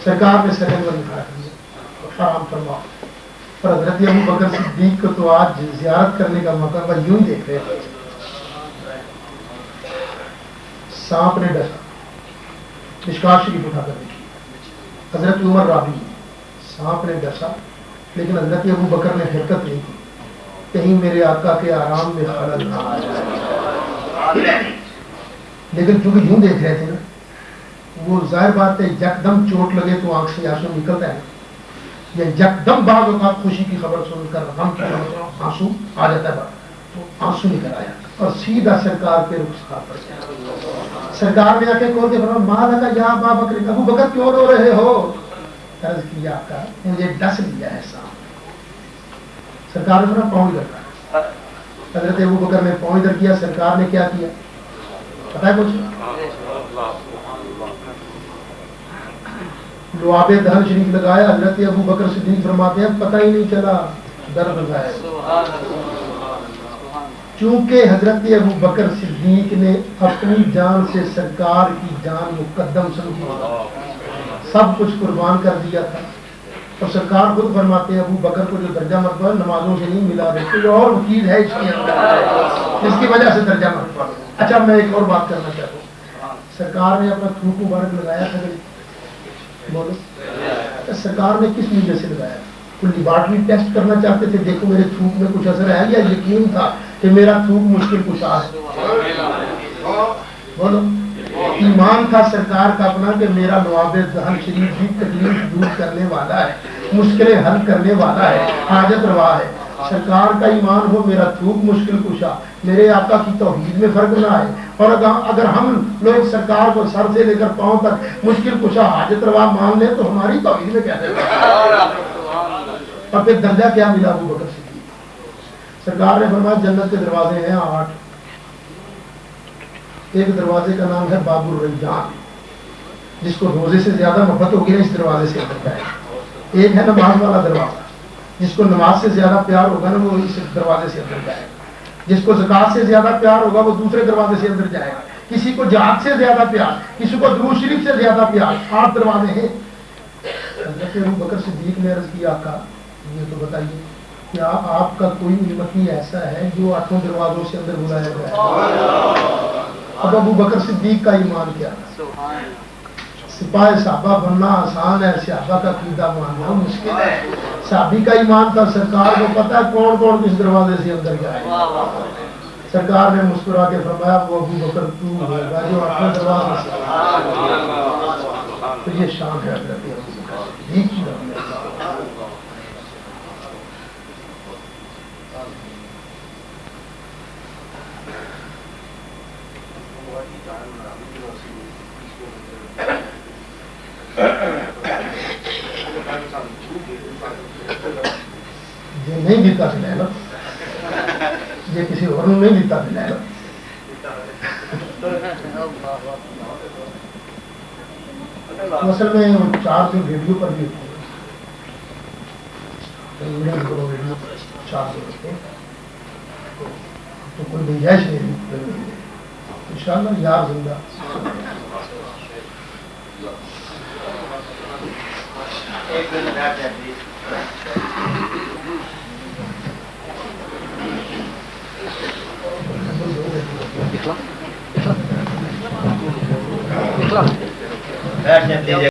سرکار نے سگن میں لکھا دیا حرام فرما. اور حضرت ابو بکر صدیق کو تو آج زیارت کرنے کا موقع پر یوں ہی دیکھ رہے تھے. سانپ نے ڈسا، مشکات شریف اٹھا کر دیکھی، حضرت عمر راوی، سانپ نے ڈسا لیکن حضرت ابو بکر نے حرکت نہیں کی، کہیں میرے آقا کے آرام میں خلل نہ آ جائے. لیکن چونکہ یوں دیکھ رہے تھے نا، وہ ظاہر بات ہے یکدم چوٹ لگے تو آنکھ سے آنسو نکلتا ہے، یا یکدم بعض اوقات خوشی کی خبر سن کر غم کی خبر آنسو آ جاتا ہے، تو آنسو نکل آیا اور سیدھا سرکار کے رخسار پر گیا. سرکار نے آ کے کھول کے فرمایا ماں لگا یا ابا بکر، ابو بکر کیوں رو رہے ہو؟ عرض کیا آقا مجھے ڈس لیا ہے سانپ. سرکار نے فرمایا پاؤں ادھر کر. حضرت ابو بکر نے پاؤں ادھر کیا. سرکار نے کیا کیا پتا ہے کچھ؟ لعاب دہن شریف لگایا. حضرت ابو بکر صدیق فرماتے ہیں پتہ ہی نہیں چلا درد ہے. چونکہ حضرت ابو بکر صدیق نے اپنی جان سے سرکار کی جان مقدم سمجھی، سب کچھ قربان کر دیا تھا. اور سرکار خود فرماتے ہیں ابو بکر کو جو درجہ مرتبہ نمازوں سے نہیں ملا، کوئی اور وکیل ہے اس کے اندر جس کی وجہ سے درجہ مرتبہ. اچھا میں ایک اور بات کرنا چاہتا ہوں. سرکار نے اپنا تھوک مبارک لگایا تھا، بولو سرکار نے کس وجہ سے لگایا؟ کوئی لیبارٹری ٹیسٹ کرنا چاہتے تھے دیکھو میرے تھوک میں کچھ اثر ہے، یا یقین تھا کہ میرا تھوک مشکل کشا ہے؟ بولو ایمان تھا سرکار کا اپنا کہ میرا لعاب دہن شریف بھی تکلیف دور کرنے والا ہے، مشکلیں حل کرنے والا ہے، حاجت روا ہے. سرکار کا ایمان ہو میرا تھوک مشکل کشا، میرے آقا کی توحید میں فرق نہ آئے. اور اگر ہم لوگ سرکار کو سر سے لے کر پاؤں تک مشکل کشا حاجت روا مان لیں تو ہماری توحید میں کیسے فرق؟ اور پھر درجہ کیا ملا ابو بکر صدیق؟ سرکار نے فرمایا جنت کے دروازے ہیں 8. ایک دروازے کا نام ہے باب الریان، جس کو روزے سے زیادہ محبت ہوگی نا اس دروازے سے اندر جائے. ایک ہے نماز والا دروازہ، جس کو نماز سے زیادہ پیار ہوگا نا وہ اس دروازے سے اندر جائے گا. جس کو زکات سے زیادہ پیار ہوگا وہ دوسرے دروازے سے اندر جائے گا. کسی کو جہاد سے زیادہ پیار، کسی کو درود شریف سے زیادہ پیار. 8 دروازے ہیں. حضرت ابو بکر صدیق نے عرض کیا آقا یہ تو بتائیے کیا آپ کا کوئی امتی ایسا ہے جو 8 دروازوں سے اندر بلایا گیا ہے؟ اب ابو بکر صدیق کا ایمان کیا؟ سپاہ صحابہ بننا آسان ہے، صحابہ کا عقیدہ ماننا مشکل ہے. صحابی کا ایمان تھا سرکار کو پتا ہے کون کون کس دروازے سے اندر جائے. سرکار نے مسکرا کے فرمایا وہ ابو بکر تو ہوگا جو 8 دروازے سے. تو یہ شان ہے حضرت ابو بکر صدیق کی. یہ نہیں دیتا تو لے لو، یہ کسی اور نہیں دیتا تو لے لو. اصل میں 400 ریڈیو پر بھی ہوتے ہیں، 400 ہوتے ہیں تو کوئی گنجائش نہیں. انشاءاللہ یار زندہ ایک منٹ بیٹھ جائیں پلیز. بیٹھ جائیں پلیز.